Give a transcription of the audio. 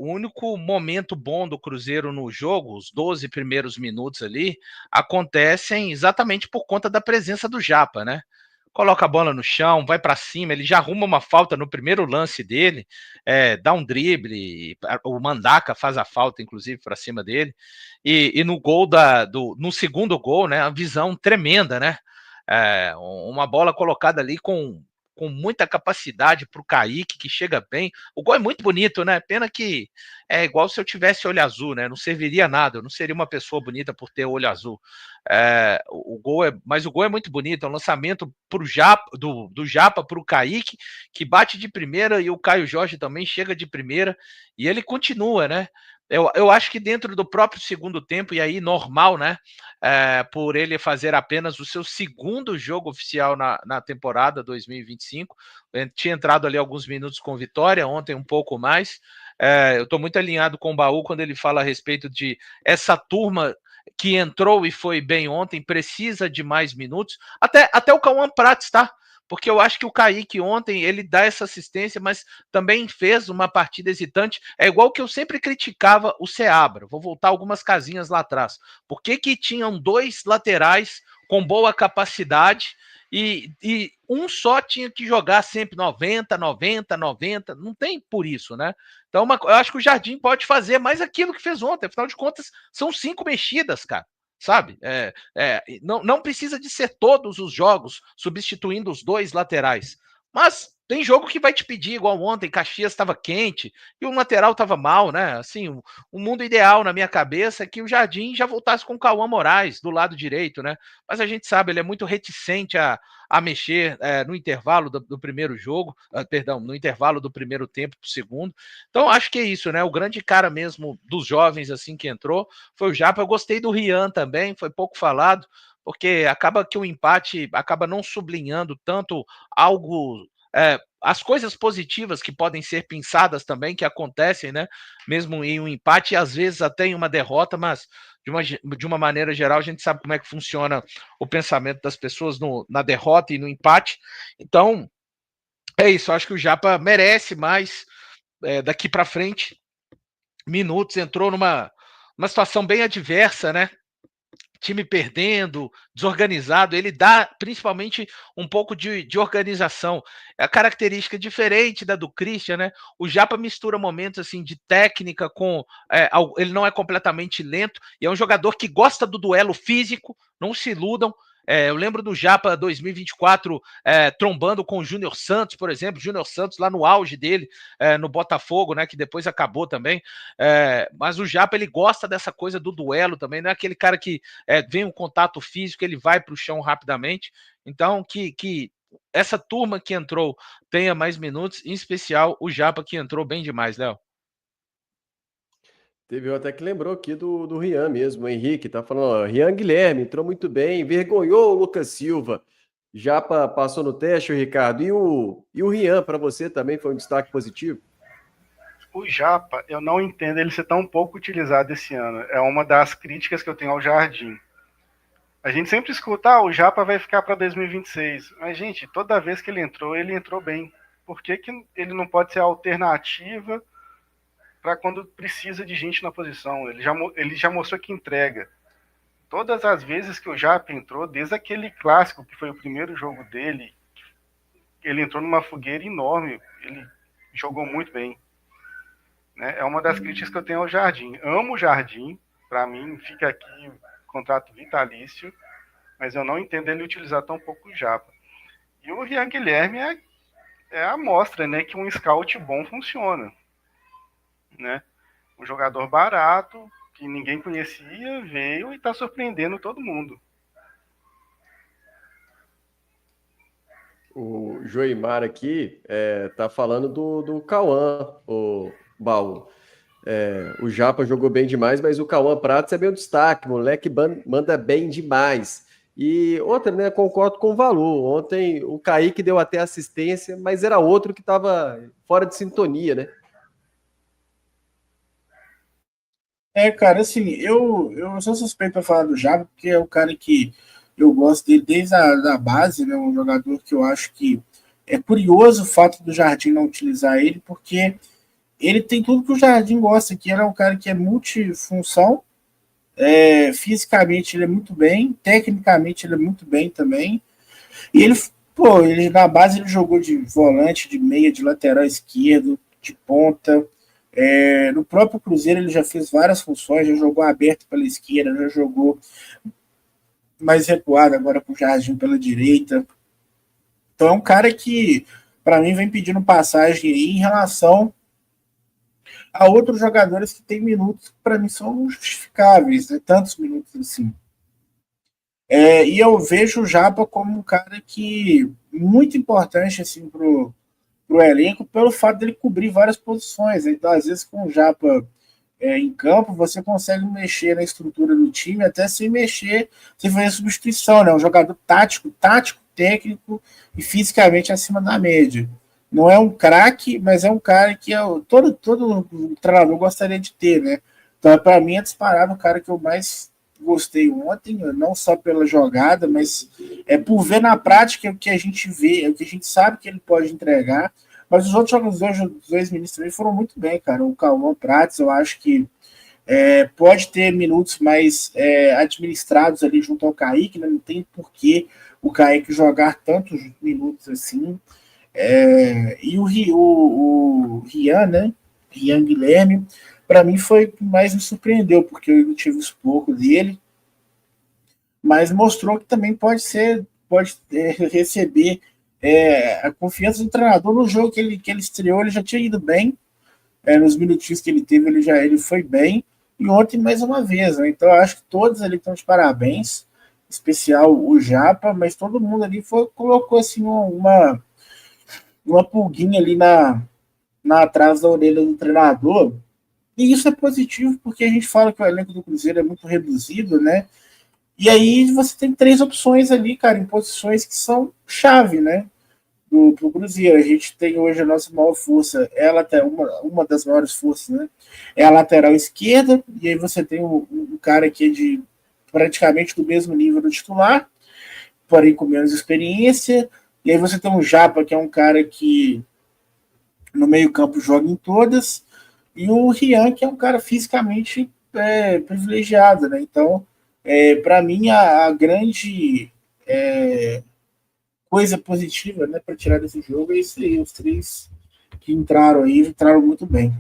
o único momento bom do Cruzeiro no jogo, os 12 primeiros minutos ali, acontecem exatamente por conta da presença do Japa, né? Coloca a bola no chão, vai para cima, ele já arruma uma falta no primeiro lance dele, dá um drible, o Mandaka faz a falta, inclusive, para cima dele, e no gol no segundo gol, né, a visão tremenda, né? Uma bola colocada ali com muita capacidade para o Kaique, que chega bem. O gol é muito bonito, né? Pena que é igual se eu tivesse olho azul, né? Não serviria nada, eu não seria uma pessoa bonita por ter olho azul. Mas o gol é muito bonito, é um lançamento do Japa para o Kaique, que bate de primeira, e o Caio Jorge também chega de primeira, e ele continua, né? Eu acho que dentro do próprio segundo tempo, e aí normal, né? Por ele fazer apenas o seu segundo jogo oficial na temporada 2025. Tinha entrado ali alguns minutos com vitória, ontem um pouco mais. Eu estou muito alinhado com o Baú quando ele fala a respeito de essa turma que entrou e foi bem ontem, precisa de mais minutos. Até o Cauã Prats, tá? Porque eu acho que o Kaique ontem, ele dá essa assistência, mas também fez uma partida hesitante. É igual que eu sempre criticava o Seabra. Vou voltar algumas casinhas lá atrás. Por que tinham dois laterais com boa capacidade e um só tinha que jogar sempre 90, 90, 90? Não tem por isso, né? Então, eu acho que o Jardim pode fazer mais aquilo que fez ontem. Afinal de contas, são 5 mexidas, cara. Sabe? Não precisa de ser todos os jogos substituindo os dois laterais. Mas tem jogo que vai te pedir, igual ontem, Caxias estava quente e o lateral estava mal, né? Assim, o mundo ideal na minha cabeça é que o Jardim já voltasse com o Cauã Moraes do lado direito, né? Mas a gente sabe, ele é muito reticente a mexer no intervalo do primeiro jogo, perdão, no intervalo do primeiro tempo para o segundo. Então, acho que é isso, né? O grande cara mesmo dos jovens assim que entrou foi o Japa. Eu gostei do Rian também, foi pouco falado, porque acaba que o empate acaba não sublinhando tanto algo, as coisas positivas que podem ser pensadas também, que acontecem, né? Mesmo em um empate, e às vezes até em uma derrota, mas de uma maneira geral, a gente sabe como é que funciona o pensamento das pessoas na derrota e no empate. Então, é isso. Eu acho que o Japa merece mais daqui para frente minutos. Entrou numa situação bem adversa, né? Time perdendo, desorganizado, ele dá principalmente um pouco de organização. É a característica diferente da do Christian, né? O Japa mistura momentos assim de técnica com. Ele não é completamente lento, e é um jogador que gosta do duelo físico, não se iludam. Eu lembro do Japa 2024 trombando com o Júnior Santos, por exemplo. Júnior Santos lá no auge dele, no Botafogo, né? Que depois acabou também. Mas o Japa, ele gosta dessa coisa do duelo também, não é aquele cara que vem um contato físico, ele vai para o chão rapidamente. Então, que essa turma que entrou tenha mais minutos, em especial o Japa, que entrou bem demais, Léo. Teve até que lembrou aqui do Rian mesmo, o Henrique, tá falando, ó, Rian Guilherme entrou muito bem, envergonhou o Lucas Silva. Já passou no teste, o Ricardo. E o Rian, para você também foi um destaque positivo? O Japa, eu não entendo ele ser tão pouco utilizado esse ano. É uma das críticas que eu tenho ao Jardim. A gente sempre escuta, o Japa vai ficar para 2026. Mas, gente, toda vez que ele entrou bem. Por que ele não pode ser a alternativa para quando precisa de gente na posição? Ele já mostrou que entrega. Todas as vezes que o Japa entrou, desde aquele clássico, que foi o primeiro jogo dele, ele entrou numa fogueira enorme. Ele jogou muito bem. Né? É uma das críticas que eu tenho ao Jardim. Amo o Jardim, para mim fica aqui contrato vitalício, mas eu não entendo ele utilizar tão pouco o Japa. E o Rian Guilherme é a amostra, né, que um scout bom funciona. Né? Um jogador barato, que ninguém conhecia, veio e está surpreendendo todo mundo. O Joimar aqui tá falando do Cauã, o Baú. O Japa jogou bem demais, mas o Cauã Prates é meu destaque, moleque manda bem demais. E outra, né, concordo com o Valu. Ontem o Kaique deu até assistência, mas era outro que estava fora de sintonia, né? Cara, assim, eu sou suspeito para falar do Japa, porque é o cara que eu gosto dele desde a da base, né? Um jogador que eu acho que é curioso o fato do Jardim não utilizar ele, porque ele tem tudo que o Jardim gosta, que ele é um cara que é multifunção, fisicamente ele é muito bem, tecnicamente ele é muito bem também, e ele na base ele jogou de volante, de meia, de lateral esquerdo, de ponta. No próprio Cruzeiro ele já fez várias funções, já jogou aberto pela esquerda, já jogou mais recuado agora com o Jardim pela direita. Então é um cara que, para mim, vem pedindo passagem aí em relação a outros jogadores que têm minutos que para mim são justificáveis, né? Tantos minutos assim. E eu vejo o Japa como um cara que muito importante assim pro elenco pelo fato dele cobrir várias posições. Então, às vezes, com o Japa em campo, você consegue mexer na estrutura do time até sem mexer, sem fazer substituição, né? Um jogador tático, técnico e fisicamente acima da média. Não é um craque, mas é um cara que todo treinador gostaria de ter, né? Então, para mim, é disparado o cara que eu mais gostei ontem, não só pela jogada, mas por ver na prática o que a gente vê, o que a gente sabe que ele pode entregar. Mas os outros jogadores, os dois ministros também foram muito bem, cara. O Cauã Prates, eu acho que pode ter minutos mais administrados ali junto ao Kaique, né? Não tem porquê o Kaique jogar tantos minutos assim. E o Rian, né? Rian Guilherme, para mim foi o que mais me surpreendeu, porque eu tive os poucos dele, mas mostrou que também pode receber a confiança do treinador. No jogo que ele estreou, ele já tinha ido bem, nos minutinhos que ele teve, ele foi bem, e ontem mais uma vez, né? Então eu acho que todos ali estão de parabéns, em especial o Japa, mas todo mundo ali colocou assim uma pulguinha ali atrás da orelha do treinador, e isso é positivo porque a gente fala que o elenco do Cruzeiro é muito reduzido, né? E aí você tem 3 opções ali, cara, em posições que são chave, né? Pro Cruzeiro. A gente tem hoje a nossa maior força, uma das maiores forças, né? É a lateral esquerda, e aí você tem um cara que é de praticamente do mesmo nível do titular, porém com menos experiência. E aí você tem um Japa, que é um cara que no meio-campo joga em todas, e o Rian, que é um cara fisicamente privilegiado, né? Então, para mim, a grande coisa positiva, né, para tirar desse jogo é isso aí. Os 3 que entraram muito bem.